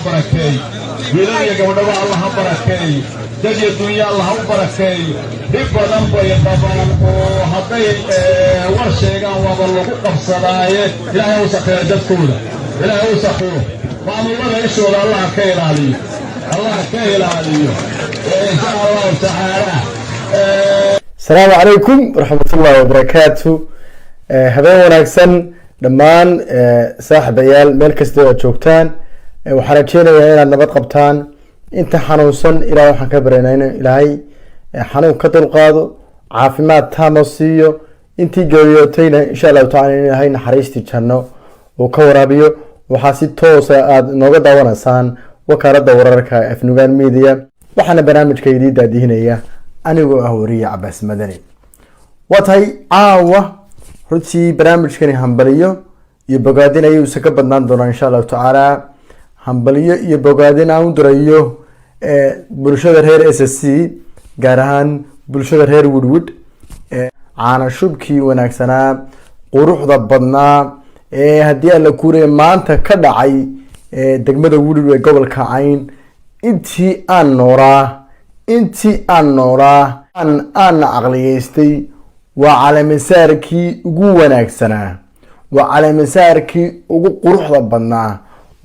بركي ويلاني قبل الله بركي دجي الدنيا الله بركي ربنا نبي طبعا وحطي ورشيقا وضلوا قبصناية إلهي وسخير جدكونا إلهي وسخير وعم الله يشهد الله كيل عليه الله كيل عليه إن شاء الله تعالى. السلام عليكم ورحمة الله وبركاته. habeen wanaagsan dhammaan saaxiibayaal meel kasta oo joogtaan waxaan rajeynayaa inaad nabad qabtaan. inta xanuunsan ilaahay waxaan ka baryaynaa in ilaahay xanuun ka dulqaado, caafimaad taam oo siiyo. intii geeriyootayna insha allahu tacaala in ilaahay naxariistii janno uu ka waraabiyo. waxaa si toosa aada nooga daawanaysaan wakaaladda wararka afnugaan media. waxaana barnaamijka idii daadihinaya anigoo ah wariye Cabaas Madani. waa tahay caawa runtii barnaamijkani hambaliyo iyo bogaadin ayuu iska badnaan doonaa insha allahu tacaala. hambaliyo iyo bogaadin aan u dirayo bulshada reer SSC, gaar ahaan bulshada reer Woodwood. caana shubkii wanaagsanaa, quruxda badnaa haddii aan la kuuraya maanta ka dhacay degmada Woodwood ee gobolka Cayn. intii aan noolaa aan aqliyeystay waa calaamisaarkii ugu wanaagsanaa, waa calaamisaarkii ugu quruxda badnaa,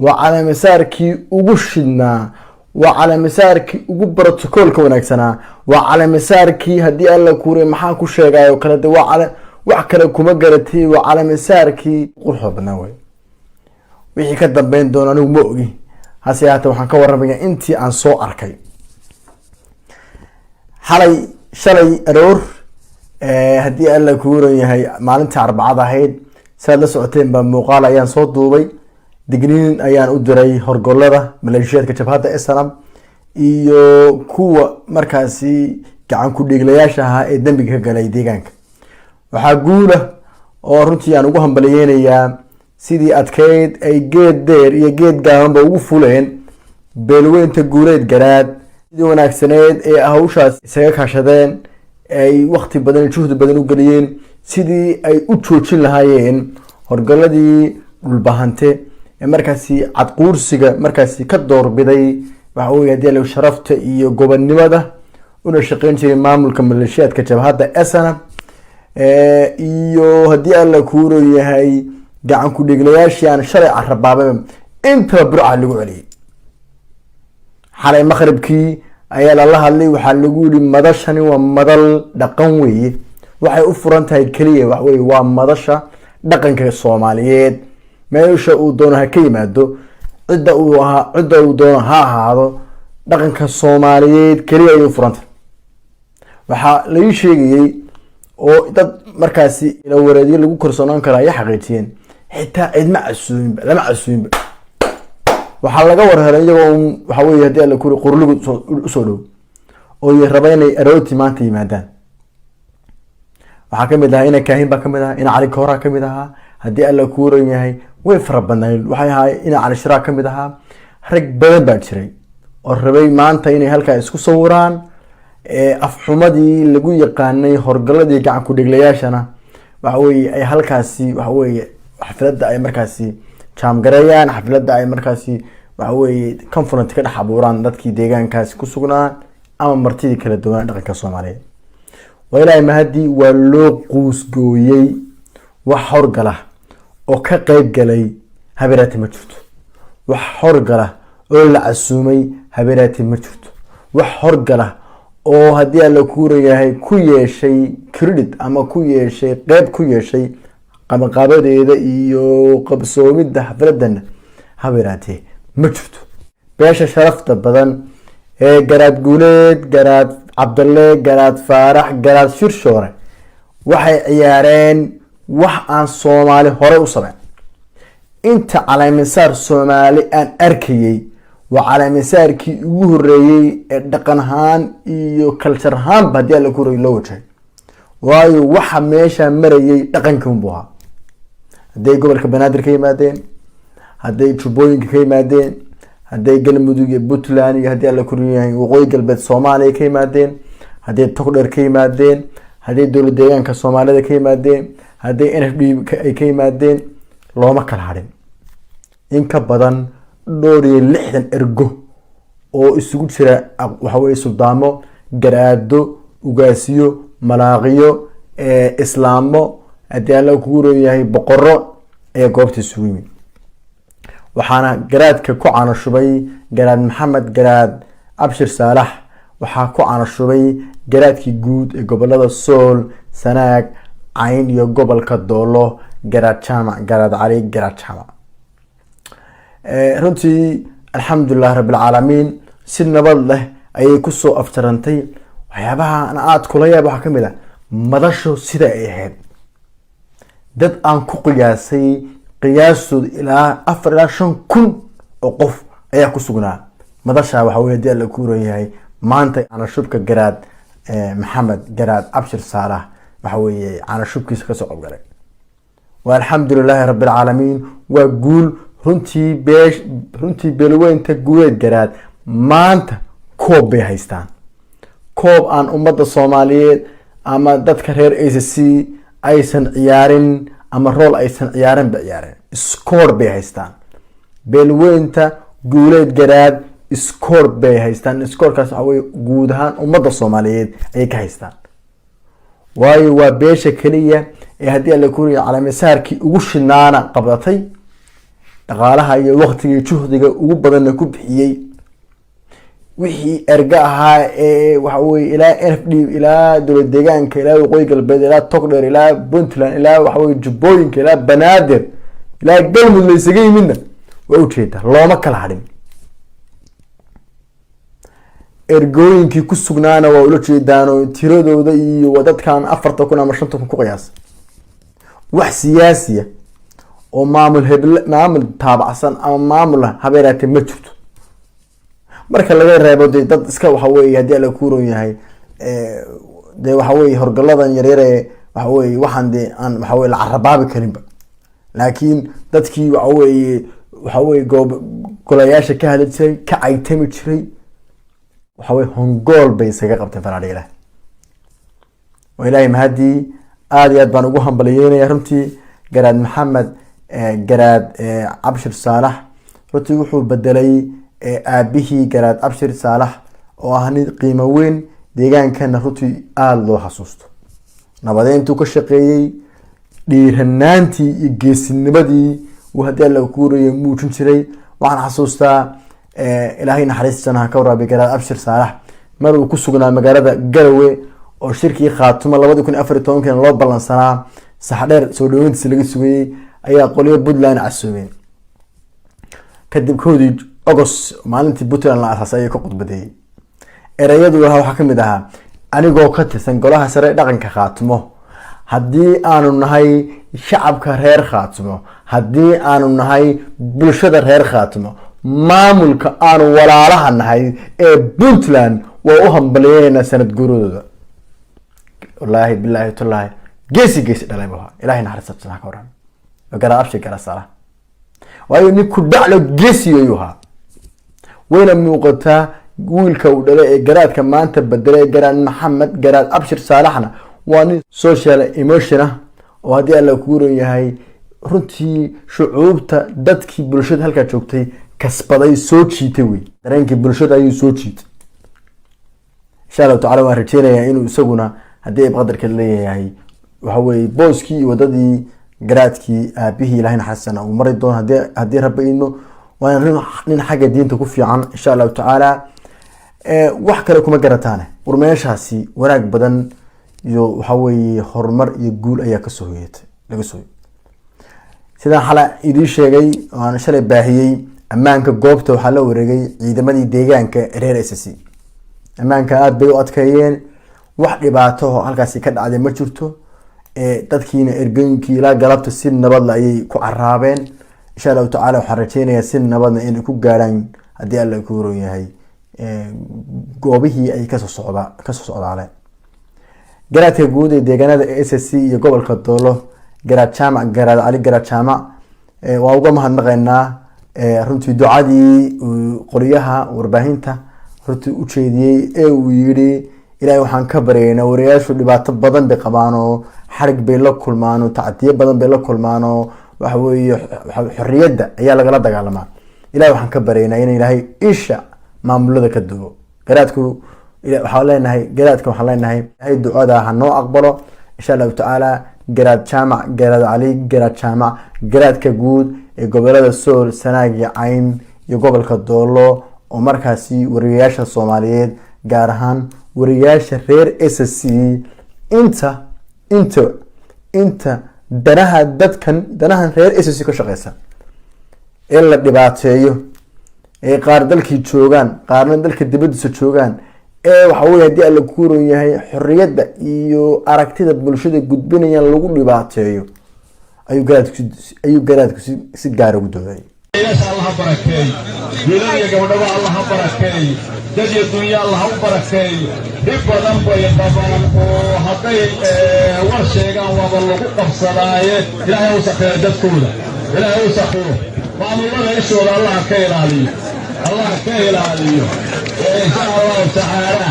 waa calaamisaarkii ugu shidnaa, waa calaamisaarkii ugu brotocoolka wanaagsanaa, waa calaamisaarkii haddii alla kuuray maxaa ku sheegayo kale de wax kale kuma garatay. waa calaamisaarkii quruxda badnaa wey. wixii ka dambeyn doona anigu ma ogi, hase yahaatee waxaan ka warramayaa intii aan soo arkay. shalay aroor haddii alla kuuran yahay maalintii arbacada ahayd, saad la socoteen baa muuqaal ayaan soo duubay. digniin ayaan u diray horgolada maleeshiyaadka jabhadda SNM iyo kuwa markaasi gacan ku dhiiglayaasha ahaa ee dambiga ka galay deegaanka. waxaa guula oo runtii aan ugu hambaliyeynayaa sidii adkeyd ay geed dheer iyo geed gaabanba ugu fuleen beelweynta guuleed garaad. sidii wanaagsaneed ee hawshaas isaga kaashadeen, ay waqti badan juhdi badan u geliyeen sidii ay u joojin lahaayeen horgaladii dhulbahante ee markaasi cadquursiga markaasi ka doorbiday waxa weeye haddii la sharafta iyo gobonnimada una shaqeyn jiray maamulka maleeshiyaadka jabhadda SNM iyo haddii alla kuuro yahay gacan ku dhiglayaashii aan shalay carabaabay intaba burca lagu celiyay. xalay maqribkii ayaa lala hadlay, waxaa lagu yiri madashani waa madal dhaqan weeye, waxay u furan tahay kaliya wax weeye waa madasha dhaqanka Soomaaliyeed. meesha uu doono ha ka yimaado, cidda uu doono ha ahaado, dhaqanka Soomaaliyeed kaliya ay u furan tahay. waxaa la ii sheegayay oo dad markaasi ila wareediyo lagu korsoonaan karo ay xaqiijiyeen xitaa cidma casuuminba lama casuuminba. waxaa laga warhelay iyagoo waxa weeye haddii alla kuri qurligu usoo dhow oo ay rabeen inay arooti maanta yimaadaan. waxaa kamid ahaa ina kaahin baa kamid ahaa, ina cali koora kamid ahaa, haddii alla kuuran yahay way fara badnaayeen. waxay ahaa ina cali shiraa kamid ahaa, rag badan baa jiray oo rabay maanta inay halkaa isku sawiraan. afxumadii lagu yaqaanay horgaladii gacan ku dhiglayaashana waxa weeye ay halkaasi waxa weeye xafladda ay markaasi jaamgareeyaan, xafladda ay markaasi waxa weeye conference ka dhex abuuraan dadkii deegaankaasi ku sugnaa ama martidii kala duwan dhaqanka Soomaaliyeed. waa ilaahay mahadii waa loo quusgooyay. wax horgala oo ka qayb galay habeeraati ma jirto. wax horgala oo la casuumay habeeraati ma jirto. wax horgala oo haddii alla kuurayahay ku yeeshay credit ama ku yeeshay qeyb ku yeeshay qabanqaabadeeda iyo qabsoomidda xafladana habeeraatee ma jirto. beesha sharafta badan ee garaad guuleed, garaad cabdalle, garaad faarax, garaad shirshoore waxay ciyaareen wax aan Soomaali hore u sameyn. inta calaamisaar Soomaali aan arkayay waa calaamisaarkii ugu horeeyay ee dhaqan ahaan iyo culture ahaan haddii la kuray loo wajahay. waayo waxa meesha marayay dhaqankan buu ahaa. hadday gobolka Banaadir ka yimaadeen, hadday Jubbooyinka ka yimaadeen, hadday Galmudug iyo Puntland iyo haddii la kuray waqooyi galbeed Soomaaliya ka yimaadeen, hadday Togdheer ka yimaadeen, hadday dowlad deegaanka Soomaalida ka yimaadeen, hadday NFD ay ka yimaadeen, looma kala harin. in ka badan dhowr iyo 60 ergo oo isugu jira waxa weeye suldaamo garaado ugaasiyo malaaqiyo islaamo hadii alla kugu leeyahay boqorro ee goobta isugu yimid waxaana garaadka ku caanashubay garaad maxamed garaad abshir saalax waxaa ku caanashubay garaadkii guud ee gobolada sool sanaag cayn iyo gobolka doolo garaad jaamac garaad cali garaad jaamac runtii alxamdulilah rabbil caalamiin si nabad leh ayay kusoo afjarantay waxyaabaha aad kula yaab waxaa kamid ah madasho sida ay ahayd dad aan ku qiyaasay qiyaastooda ilaa 4 ilaa 5 kun oo qof ayaa ku sugnaa madasha waxa weeye dii la ku leeyahay maanta ana shubka garaad maxamed garaad abshir saalax waxa weeye ana shubkiisa ka soo qabgalay walxamdulillaah rabbil caalamiin waa guul runtii beelweynta guuleed garaad maanta koob bay haystaan koob aan ummadda Soomaaliyeed ama dadka reer ACC aysan ciyaarin ama rol aysan ciyaarin ba ciyaareen score bay haystaan beelweynta guuleed garaad score bay haystaan scorekaas waxa weeye guud ahaan ummadda Soomaaliyeed ay ka haystaan waayo waa beesha kaliya ee hadii la kuriyo calaamisaarkii ugu shinaana qabdatay dhaqaalaha iyo waqtiga iyo juhdiga ugu badan ku bixiyay wixii erga ahaa ee waxa weeye ilaa NFD ilaa dowlad deegaanka ilaa waqooyi galbeed ilaa Togdheer ilaa Puntland ilaa waxa weeye Jubbooyinka ilaa Banaadir ilaa galmud la isaga yimidna way u jeedaa looma kala hadhin ergooyinkii ku sugnaana waa ula jeedaan oo tiradooda iyo wadadkan 4,000 ama 5,000 ku qiyaas wax siyaasiya oo maamul taabacsan ama maamul habeeraate ma jirto marka laga reebo dad iska waxa weeye hadii la ku yahay de waxa weeye horgaladan yaryar ee waxa weeye waxaan de aan waxa weeye la carabaabi karinba laakiin dadkii waxa weeye golayaasha ka hadli jiray ka aytami jiray waxa weeye hongool bay isaga qabteen faraadheela ilaahay mahadi aad iyo aad baan ugu hambalyeynaya runtii garaad maxamed garaad abshir saalax runtii wuxuu bedelay aabihii garaad abshir saalax oo ah nin qiimo weyn deegaankana runtii aad loo xasuusto nabadeyntu ka shaqeeyay dhiiranaantii iyo geesinimadii uu hadii la kuuriyay muujin jiray waxaan xasuustaa ilaahay naxariistana ka waraabi garaad abshir saalax mar uu ku sugnaa magaalada Garowe oo shirkii Khaatuma 2014 loo balansanaa saxdheer soo dhaweyntiisa laga sugayay ayaa qoliyo Puntland casuumeen kadib koodii August maalintii Puntland la asaasay ay ka qodbaday erayadu waxa kamid ahaa anigoo ka tirsan golaha sare dhaqanka Khaatumo haddii aanu nahay shacabka reer Khaatumo haddii aanu nahay bulshada reer Khaatumo maamulka aanu walaalaha nahay ee Puntland waa u hambalyeeyna sanad guuradooda wallahi billahi tallahi geesi dhalay baa ilaahay naxariistaa ka waran garaad abshir garaad saalax waayo nin ku dhaclo geesi ayuha wayna muuqataa wiilka uu dhalay ee garaadka maanta bedelay garaad maxamed garaad abshir saalaxna waa nin social emotion oo hadii alla ku yahay runtii shucuubta dadkii bulshada halka joogtay kasbaday soo jiitay way dareenkii bulshada ayuu soo jiitay insha Allah ta'ala waan rajeenayaa inuu isaguna hadii qadarka leeyahay waxa weeye booskii wadadii garaadkii aabihii ilaahay naxariisana uu maray doon hadii rabbi inuu waan nin xagga diinta ku fiican insha Allah ta'ala wax kale kuma garataan warmeeshaasi wanaag badan iyo waxa weeye horumar iyo guul ayaa ka soo hoyatay laga soo sidaan xala idin sheegay aan shalay baahiyay ammaanka goobta waxa la wareegay ciidamadii deegaanka reer ACC ammaanka aad bay u adkeeyeen wax dhibaato halkaas ka dhacday ma jirto dadkiina ergooyinkii ilaa galabta si nabad la ay ku caraabeen insha Allah ta'ala waxaan rajeynayaa si nabadna in ku gaaraan hadii alla ku roon yahay goobihii ay ka soo socdaaleen garaadka guud ee deegaanada ACC iyo gobolka Doolo garaad jaamac garaad cali garaad jaamac waa uga mahadnaqaynaa runtii ducadii qoriyaha warbaahinta runtii u jeediyay ee uu yiri ilaahay waxaan ka baryaynaa wariyaashu dhibaato badan bay qabaan oo xarig bay la kulmaan oo tacdiye badan bay la kulmaan oo waxa weeye xorriyadda ayaa laga dagaalamaa ilahay waxaan ka baryaynaa in ilaahay isha maamulada ka duwo. garaadku waxaan leenahay garaadka waxaan leenahay ilaahay ducada ha noo aqbalo insha allahu tacaala. garaad jaamac, garaad cali, garaad jaamac, garaadka guud ee gobolada sool, sanaag iyo cayn iyo gobolka doolo, oo markaasi wariyayaasha soomaaliyeed gaar ahaan wariyayaasha reer SSC inta danaha danahan reer SSC ka shaqeysa ee la dhibaateeyo, ee qaar dalkii joogaan, qaarna dalka dibadiisa joogaan, ee waxa weye haddii alla kuuran yahay xorriyadda iyo aragtida bulshada gudbinayaan lagu dhibaateeyo ayuu garaadku si gaara ugu doodayay. Allah barakeey wiilal iyo gabdhaba Allah barakeey dad iyo dunya Allah barakeey dib badan bay qabaan oo haday war sheegaan waba lagu qabsadaaye ilaahay uu saxeeyo dadkooda, ilaahay uu saxeeyo maamulada ishooda Allah ka ilaaliyo, Allah ka ilaaliyo insha Allah taala.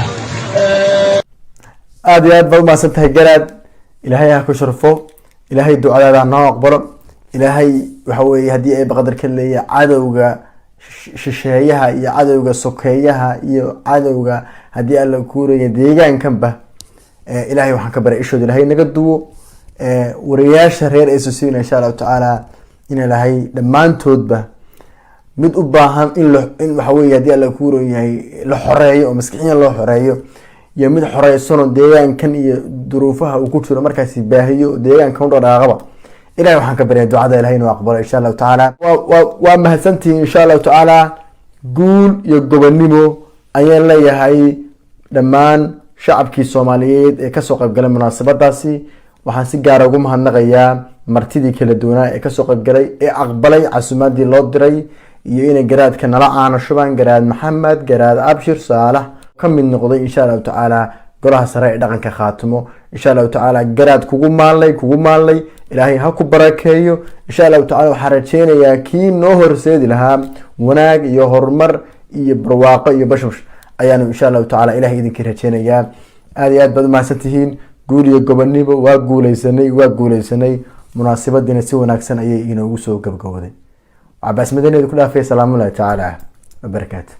aad iyo aad baad umahadsan tahay garaad, ilaahay ha ku sharfo, ilaahay ducadaada noo aqbalo. ilaahay waxa weeye haddii ay baqdar ka leeyahay cadowga shisheeyaha iyo cadowga sokeeyaha iyo cadowga haddii alla kuuraya deegaankanba, ilaahay waxaan ka baray ishooda ilaahay naga duwo. wariyayaasha reer SSC insha allahu tacaala in ilaahay dhammaantoodba mid u baahan in waxa weye haddii alla kuuran yahay la xoreeyo oo maskixiyan loo xoreeyo, iyo mid xoreysano deegaankan iyo duruufaha uu ku jiro markaasi baahiyo deegaankan u dhaqaaqaba. ilahay waxaan ka baryay ducada ilahay inuu aqbalo insha allahu tacaala. waa mahadsantihiin insha allahu tacaala. guul iyo gobonimo ayaan leeyahay dhammaan shacabkii soomaaliyeed ee kasoo qaybgalay munaasabadaasi. waxaan si gaara ugu mahadnaqayaa martidii kala duwanaa ee kasoo qaybgalay ee aqbalay casuumaadii loo diray, iyo inay garaadka nala caano shubaan. garaad maxamed, garaad abshir saalax ka mid noqday insha allahu tacaala golaha sare ee dhaqanka khaatimo insha allahu tacaala. garaad kugu maalnay ilaahay ha ku barakeeyo insha allahu tacaala. waxaan rajeynayaa kii noo horseedi lahaa wanaag iyo horumar iyo barwaaqo iyo bashbash ayaanu insha allahu tacaala ilahay idinkii rajeynayaa. aad iyo aad baad umahadsan tihiin. guul iyo gobonimo waa guuleysanay. munaasabadiina si wanaagsan ayay inoogu soo gabgabooday. cabaas madaneedu ku dhaafay. salaamu llahi tacaala wabarakaatu.